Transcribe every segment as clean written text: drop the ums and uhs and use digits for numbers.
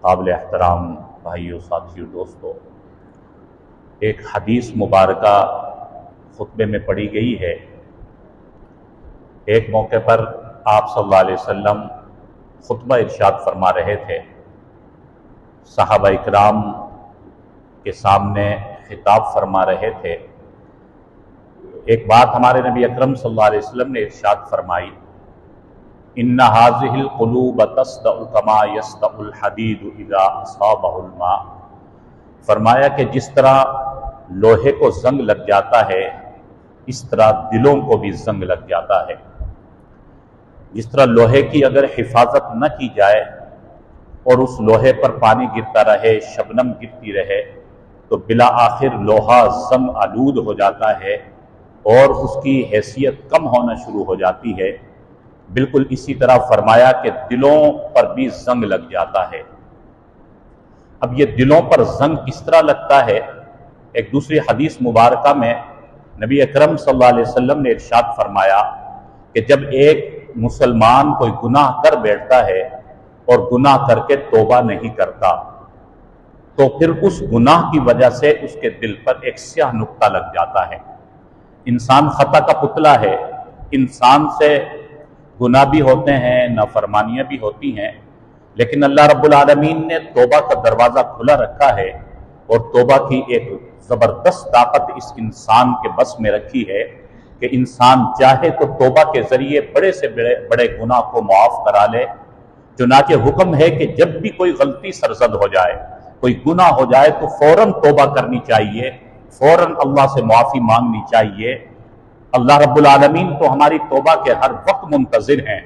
قابل احترام بھائیوں، ساتھیوں، دوستوں، ایک حدیث مبارکہ خطبے میں پڑھی گئی ہے۔ ایک موقع پر آپ صلی اللہ علیہ وسلم خطبہ ارشاد فرما رہے تھے، صحابہ اکرام کے سامنے خطاب فرما رہے تھے۔ ایک بات ہمارے نبی اکرم صلی اللہ علیہ وسلم نے ارشاد فرمائی، ان هذه القلوب تصدع كما يصدع الحديد اذا اصابه الماء۔ فرمایا کہ جس طرح لوہے کو زنگ لگ جاتا ہے، اس طرح دلوں کو بھی زنگ لگ جاتا ہے۔ جس طرح لوہے کی اگر حفاظت نہ کی جائے اور اس لوہے پر پانی گرتا رہے، شبنم گرتی رہے، تو بلا آخر لوہا زنگ آلود ہو جاتا ہے اور اس کی حیثیت کم ہونا شروع ہو جاتی ہے۔ بالکل اسی طرح فرمایا کہ دلوں پر بھی زنگ لگ جاتا ہے۔ اب یہ دلوں پر زنگ کس طرح لگتا ہے؟ ایک دوسری حدیث مبارکہ میں نبی اکرم صلی اللہ علیہ وسلم نے ارشاد فرمایا کہ جب ایک مسلمان کوئی گناہ کر بیٹھتا ہے اور گناہ کر کے توبہ نہیں کرتا، تو پھر اس گناہ کی وجہ سے اس کے دل پر ایک سیاہ نقطہ لگ جاتا ہے۔ انسان خطا کا پتلا ہے، انسان سے گناہ بھی ہوتے ہیں، نافرمانیاں بھی ہوتی ہیں، لیکن اللہ رب العالمین نے توبہ کا دروازہ کھلا رکھا ہے اور توبہ کی ایک زبردست طاقت اس انسان کے بس میں رکھی ہے کہ انسان چاہے تو توبہ کے ذریعے بڑے سے بڑے گناہ کو معاف کرا لے۔ چنانچہ حکم ہے کہ جب بھی کوئی غلطی سرزد ہو جائے، کوئی گناہ ہو جائے، تو فوراً توبہ کرنی چاہیے، فوراً اللہ سے معافی مانگنی چاہیے۔ اللہ رب العالمین تو ہماری توبہ کے ہر وقت منتظر ہیں،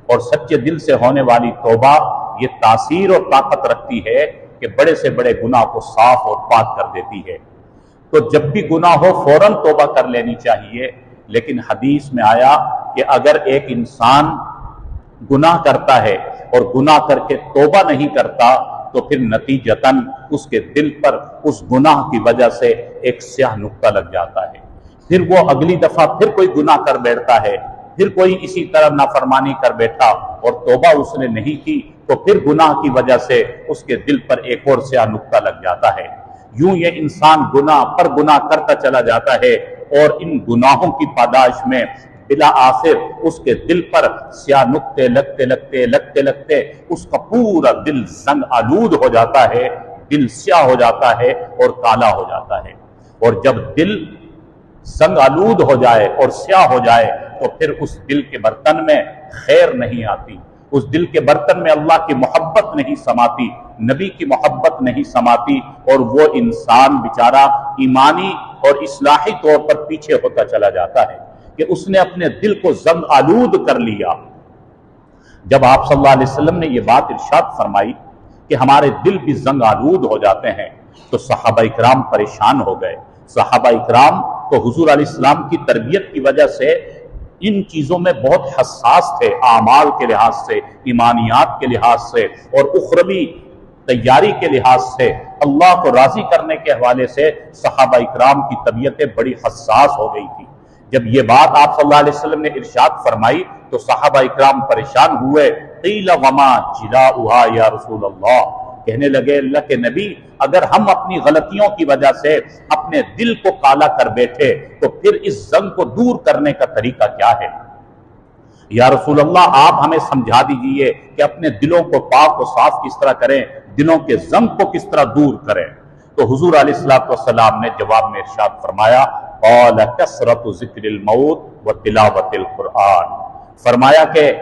اور سچے دل سے ہونے والی توبہ یہ تاثیر اور طاقت رکھتی ہے کہ بڑے سے بڑے گناہ کو صاف اور پاک کر دیتی ہے۔ تو جب بھی گناہ ہو فوراً توبہ کر لینی چاہیے، لیکن حدیث میں آیا کہ اگر ایک انسان گناہ کرتا ہے اور گناہ کر کے توبہ نہیں کرتا، تو پھر نتیجتاً اس کے دل پر اس گناہ کی وجہ سے ایک سیاہ نقطہ لگ جاتا ہے۔ پھر وہ اگلی دفعہ پھر کوئی گناہ کر بیٹھتا ہے، پھر کوئی اسی طرح نافرمانی کر بیٹھا اور توبہ اس نے نہیں کی، تو پھر گناہ کی وجہ سے اس کے دل پر ایک اور سیاہ نقطہ لگ جاتا ہے۔ یوں یہ انسان گناہ پر گناہ کرتا چلا جاتا ہے، اور ان گناہوں کی پاداش میں بلا آخر اس کے دل پر سیاہ نقطے لگتے اس کا پورا دل زنگ آلود ہو جاتا ہے، دل سیاہ ہو جاتا ہے اور کالا ہو جاتا ہے۔ اور جب دل زنگ آلود ہو جائے اور سیاہ ہو جائے، تو پھر اس دل کے برتن میں خیر نہیں آتی، اس دل کے برتن میں اللہ کی محبت نہیں سماتی، نبی کی محبت نہیں سماتی، اور وہ انسان بیچارہ ایمانی اور اصلاحی طور پر پیچھے ہوتا چلا جاتا ہے کہ اس نے اپنے دل کو زنگ آلود کر لیا۔ جب آپ صلی اللہ علیہ وسلم نے یہ بات ارشاد فرمائی کہ ہمارے دل بھی زنگ آلود ہو جاتے ہیں، تو صحابہ اکرام پریشان ہو گئے۔ صحابہ اکرام تو حضور علیہ السلام کی تربیت کی وجہ سے ان چیزوں میں بہت حساس تھے، اعمال کے لحاظ سے، ایمانیات کے لحاظ سے، اور اخروی تیاری کے لحاظ سے، اللہ کو راضی کرنے کے حوالے سے صحابہ اکرام کی طبیعتیں بڑی حساس ہو گئی تھی۔ جب یہ بات آپ صلی اللہ علیہ وسلم نے ارشاد فرمائی تو صحابہ اکرام پریشان ہوئے۔ قیل وما جلاؤها یا رسول اللہ، کہنے لگے اللہ کے نبی، اگر ہم اپنی غلطیوں کی وجہ سے اپنے دل کو کالا کر بیٹھے تو پھر اس زنگ کو دور کرنے کا طریقہ کیا ہے؟ یا رسول اللہ، آپ ہمیں سمجھا دیجئے کہ اپنے دلوں کو پاک و صاف کس طرح کریں، دلوں کے زنگ کو کس طرح دور کریں۔ تو حضور علیہ السلام نے جواب میں ارشاد فرمایا، قال کثرت ذکر الموت و تلاوت القرآن، فرمایا کہ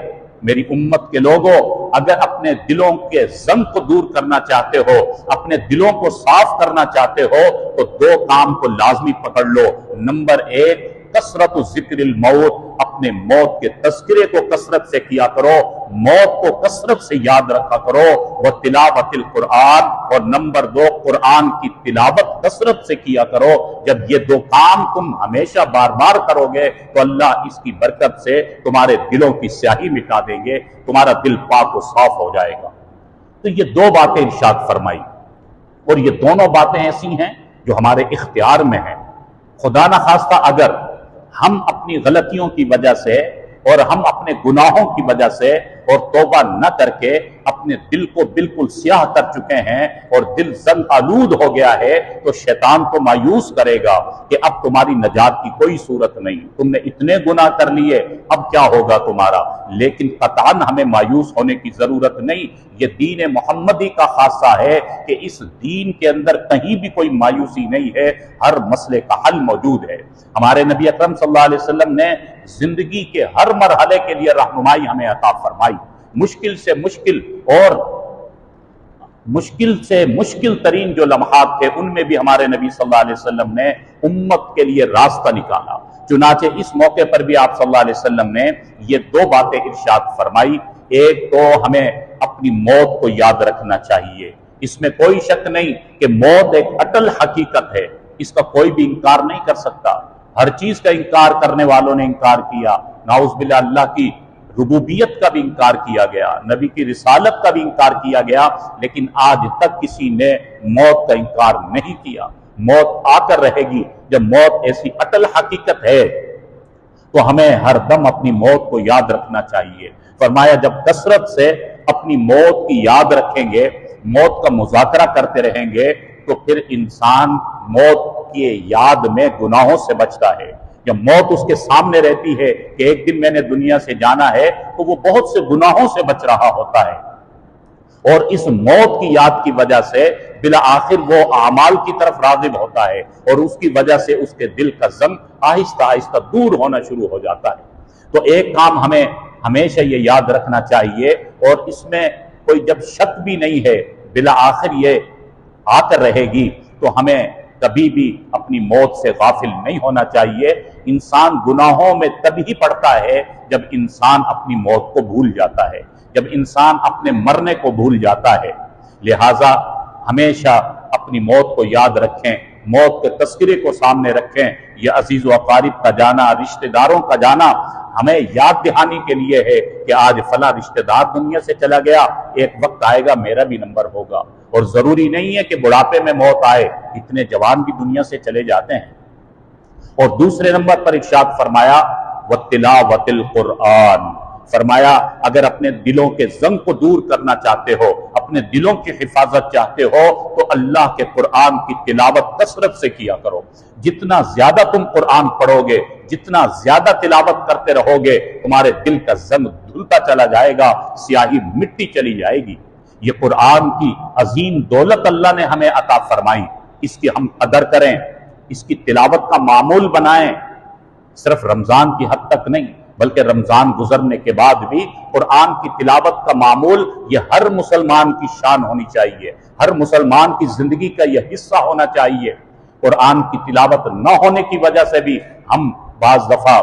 میری امت کے لوگوں، اگر اپنے دلوں کے زنگ کو دور کرنا چاہتے ہو، اپنے دلوں کو صاف کرنا چاہتے ہو، تو دو کام کو لازمی پکڑ لو۔ نمبر ایک، کثرت ذکر الموت، اپنے موت کے تذکرے کو کثرت سے کیا کرو، موت کو کثرت سے یاد رکھا کرو، وہ تلاوت القرآن، اور نمبر دو، قرآن کی تلاوت کثرت سے کیا کرو۔ جب یہ دو کام تم ہمیشہ بار بار کرو گے تو اللہ اس کی برکت سے تمہارے دلوں کی سیاہی مٹا دیں گے، تمہارا دل پاک و صاف ہو جائے گا۔ تو یہ دو باتیں ارشاد فرمائی، اور یہ دونوں باتیں ایسی ہیں جو ہمارے اختیار میں ہیں۔ خدا نخواستہ اگر ہم اپنی غلطیوں کی وجہ سے اور ہم اپنے گناہوں کی وجہ سے اور توبہ نہ کر کے اپنے دل کو بالکل سیاہ کر چکے ہیں اور دل زنگ آلود ہو گیا ہے، تو شیطان کو مایوس کرے گا کہ اب تمہاری نجات کی کوئی صورت نہیں، تم نے اتنے گناہ کر لیے، اب کیا ہوگا تمہارا۔ لیکن قطعاً ہمیں مایوس ہونے کی ضرورت نہیں، یہ دین محمدی کا خاصہ ہے کہ اس دین کے اندر کہیں بھی کوئی مایوسی نہیں ہے، ہر مسئلے کا حل موجود ہے۔ ہمارے نبی اکرم صلی اللہ علیہ وسلم نے زندگی کے ہر مرحلے کے لیے رہنمائی ہمیں عطا فرمائی، مشکل سے مشکل ترین جو لمحات تھے ان میں بھی ہمارے نبی صلی اللہ علیہ وسلم نے امت کے لیے راستہ نکالا۔ چنانچہ اس موقع پر بھی آپ صلی اللہ علیہ وسلم نے یہ دو باتیں ارشاد فرمائی، ایک تو ہمیں اپنی موت کو یاد رکھنا چاہیے، اس میں کوئی شک نہیں کہ موت ایک اٹل حقیقت ہے، اس کا کوئی بھی انکار نہیں کر سکتا۔ ہر چیز کا انکار کرنے والوں نے انکار کیا، نعوذ باللہ اللہ کی ربوبیت کا بھی انکار کیا گیا، نبی کی رسالت کا بھی انکار کیا گیا، لیکن آج تک کسی نے موت کا انکار نہیں کیا۔ موت آ کر رہے گی، جب موت ایسی اٹل حقیقت ہے تو ہمیں ہر دم اپنی موت کو یاد رکھنا چاہیے۔ فرمایا جب کثرت سے اپنی موت کی یاد رکھیں گے، موت کا مذاکرہ کرتے رہیں گے، تو پھر انسان موت کی یاد میں گناہوں سے بچتا ہے۔ جب موت اس کے سامنے رہتی ہے کہ ایک دن میں نے دنیا سے جانا ہے، تو وہ بہت سے گناہوں سے بچ رہا ہوتا ہے، اور اس موت کی یاد کی وجہ سے بالآخر وہ اعمال کی طرف راغب ہوتا ہے، اور اس کی وجہ سے اس کے دل کا زنگ آہستہ آہستہ دور ہونا شروع ہو جاتا ہے۔ تو ایک کام ہمیں ہمیشہ یہ یاد رکھنا چاہیے، اور اس میں کوئی جب شک بھی نہیں ہے، بالآخر یہ آ کر رہے گی، تو ہمیں کبھی بھی اپنی موت سے غافل نہیں ہونا چاہیے۔ انسان گناہوں میں تبھی پڑتا ہے جب انسان اپنی موت کو بھول جاتا ہے، جب انسان اپنے مرنے کو بھول جاتا ہے۔ لہٰذا ہمیشہ اپنی موت کو یاد رکھیں، موت کے تذکرے کو سامنے رکھیں۔ یہ عزیز و اقارب کا جانا، رشتہ داروں کا جانا ہمیں یاد دہانی کے لیے ہے کہ آج فلاں رشتہ دار دنیا سے چلا گیا، ایک وقت آئے گا میرا بھی نمبر ہوگا، اور ضروری نہیں ہے کہ بڑھاپے میں موت آئے، اتنے جوان بھی دنیا سے چلے جاتے ہیں۔ اور دوسرے نمبر پر ارشاد فرمایا وَتِلَاوَةِ الْقُرْآنِ، فرمایا اگر اپنے دلوں کے زنگ کو دور کرنا چاہتے ہو، اپنے دلوں کی حفاظت چاہتے ہو، تو اللہ کے قرآن کی تلاوت کثرت سے کیا کرو۔ جتنا زیادہ تم قرآن پڑھو گے، جتنا زیادہ تلاوت کرتے رہو گے، تمہارے دل کا زنگ دھلتا چلا جائے گا، سیاہی مٹی چلی جائے گی۔ یہ قرآن کی عظیم دولت اللہ نے ہمیں عطا فرمائی، اس کی ہم قدر کریں، اس کی تلاوت کا معمول بنائیں، صرف رمضان کی حد تک نہیں بلکہ رمضان گزرنے کے بعد بھی قرآن کی تلاوت کا معمول یہ ہر مسلمان کی شان ہونی چاہیے، ہر مسلمان کی زندگی کا یہ حصہ ہونا چاہیے۔ قرآن کی تلاوت نہ ہونے کی وجہ سے بھی ہم بعض دفعہ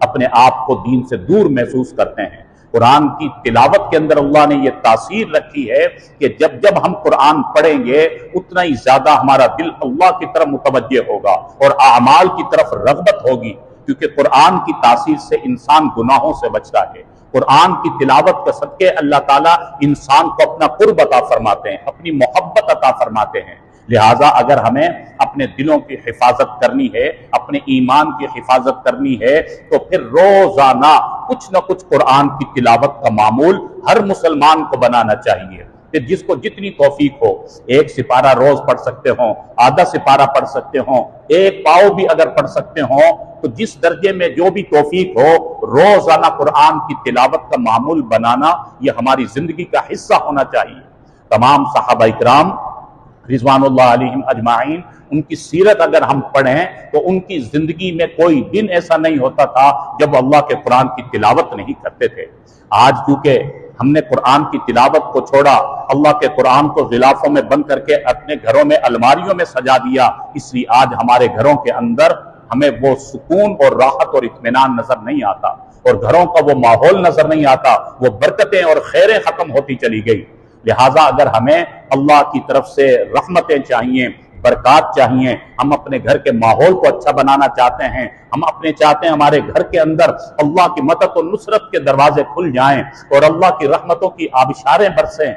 اپنے آپ کو دین سے دور محسوس کرتے ہیں۔ قرآن کی تلاوت کے اندر اللہ نے یہ تاثیر رکھی ہے کہ جب جب ہم قرآن پڑھیں گے اتنا ہی زیادہ ہمارا دل اللہ کی طرف متوجہ ہوگا اور اعمال کی طرف رغبت ہوگی، کیونکہ قرآن کی تاثیر سے انسان گناہوں سے بچتا ہے۔ قرآن کی تلاوت کے صدقے اللہ تعالیٰ انسان کو اپنا قرب عطا فرماتے ہیں، اپنی محبت عطا فرماتے ہیں۔ لہٰذا اگر ہمیں اپنے دلوں کی حفاظت کرنی ہے، اپنے ایمان کی حفاظت کرنی ہے، تو پھر روزانہ کچھ نہ کچھ قرآن کی تلاوت کا معمول ہر مسلمان کو بنانا چاہیے۔ کہ جس کو جتنی توفیق ہو، ایک سپارہ روز پڑھ سکتے ہوں، آدھا سپارہ پڑھ سکتے ہوں، ایک پاؤ بھی اگر پڑھ سکتے ہوں، تو جس درجے میں جو بھی توفیق ہو، روزانہ قرآن کی تلاوت کا معمول بنانا یہ ہماری زندگی کا حصہ ہونا چاہیے۔ تمام صحابہ اکرام رضوان اللہ علیہم اجمعین، ان کی سیرت اگر ہم پڑھیں تو ان کی زندگی میں کوئی دن ایسا نہیں ہوتا تھا جب اللہ کے قرآن کی تلاوت نہیں کرتے تھے۔ آج چونکہ ہم نے قرآن کی تلاوت کو چھوڑا، اللہ کے قرآن کو غلافوں میں بند کر کے اپنے گھروں میں الماریوں میں سجا دیا، اس لیے آج ہمارے گھروں کے اندر ہمیں وہ سکون اور راحت اور اطمینان نظر نہیں آتا، اور گھروں کا وہ ماحول نظر نہیں آتا، وہ برکتیں اور خیریں ختم ہوتی چلی گئی۔ لہٰذا اگر ہمیں اللہ کی طرف سے رحمتیں چاہیے، برکات چاہیے، ہم اپنے گھر کے ماحول کو اچھا بنانا چاہتے ہیں، ہم اپنے چاہتے ہیں ہمارے گھر کے اندر اللہ کی مدد و نصرت کے دروازے کھل جائیں اور اللہ کی رحمتوں کی آبشاریں برسیں،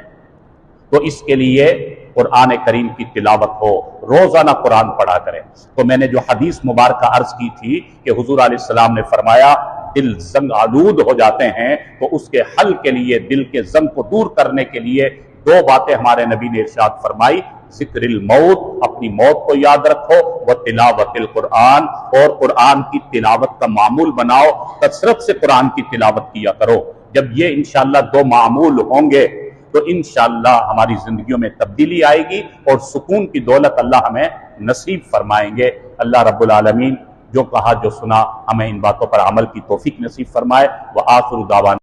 تو اس کے لیے قرآن کریم کی تلاوت ہو، روزانہ قرآن پڑھا کریں۔ تو میں نے جو حدیث مبارکہ عرض کی تھی کہ حضور علیہ السلام نے فرمایا دل زنگ آلود ہو جاتے ہیں تو اس کے حل کے لیے، دل کے زنگ کو دور کرنے کے لیے دو باتیں ہمارے نبی نے ارشاد فرمائی: ذکر الموت، اپنی موت کو یاد رکھو، و تلاوت القرآن، اور قرآن کی تلاوت کا معمول بناؤ، کثرت سے قرآن کی تلاوت کیا کرو۔ جب یہ انشاءاللہ دو معمول ہوں گے تو انشاءاللہ ہماری زندگیوں میں تبدیلی آئے گی اور سکون کی دولت اللہ ہمیں نصیب فرمائیں گے۔ اللہ رب العالمین جو کہا جو سنا ہمیں ان باتوں پر عمل کی توفیق نصیب فرمائے۔ وآخر دعوانا